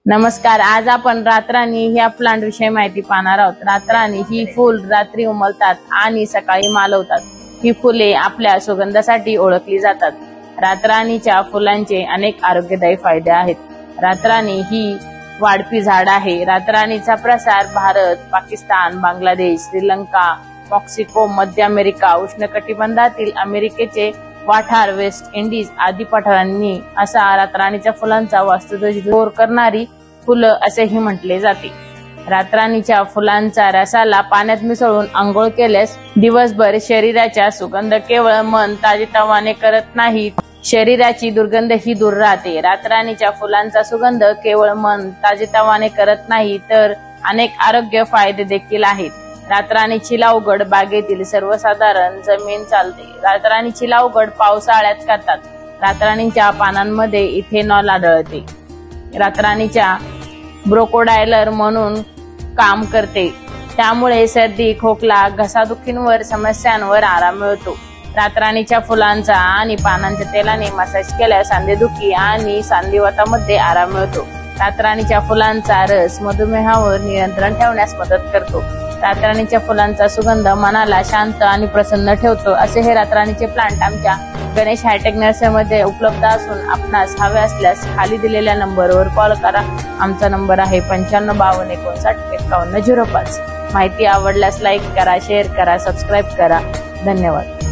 नमस्कार, आज आपण रातराणी ह्या प्लांट विषयी माहिती पाहणार आहोत। रातराणी ही फुल रात्री उमलतात आणि सकाळी मालवतात। ही फुले आपल्या सुगंधासाठी ओळखली जातात। रातराणीच्या फुलांचे अनेक आरोग्यदायी फायदे आहेत। रातराणी ही वाढपी झाड आहे। रातराणीचा प्रसार भारत, पाकिस्तान, बांगलादेश, श्रीलंका, मेक्सिको, मध्य अमेरिका, उष्णकटिबंधातील अमेरिकेचे वाठार, वेस्ट इंडिज आदी पठारांनी असा रातराणीच्या फुलांचा वास्तुदोष दूर करणारी फुलं असेही म्हटले जाते। रातराणीच्या फुलांचा रसाला पाण्यात मिसळून आंघोळ केल्यास दिवसभर शरीराचा सुगंध केवळ मन ताजेतवाने करत नाही, शरीराची दुर्गंध ही दूर राहते। रातराणीच्या फुलांचा सुगंध केवळ मन ताजेतवाने करत नाही तर अनेक आरोग्य फायदे देखील आहेत। रातराणीची लागवड बागेतील सर्वसाधारण जमीन चालते। रातराणीची लागवड पावसाळ्यात करतात। रातराणीच्या पानांमध्ये इथेनॉल आढळते। रातराणीच्या ब्रोकोडायलर म्हणून काम करते, त्यामुळे सर्दी, खोकला, घसादुखींवर समस्यांवर आराम मिळतो। रातराणीच्या फुलांचा आणि पानांच्या तेलाने मसाज केल्यास सांधेदुखी आणि सांधिवातामध्ये आराम मिळतो। रातराणीच्या फुलांचा रस मधुमेहावर नियंत्रण ठेवण्यास मदत करतो। रातराणीच्या फुलांचा सुगंध मनाला शांत आणि प्रसन्न ठेवतो। असे हे रातराणीचे प्लांट आमच्या गणेश हायटेक नर्सरीमध्ये उपलब्ध असून आपणास हवे असल्यास खाली दिलेल्या नंबरवर कॉल करा। आमचा नंबर आहे 9552595105। माहिती आवडल्यास लाईक करा, शेअर करा, सबस्क्राईब करा। धन्यवाद।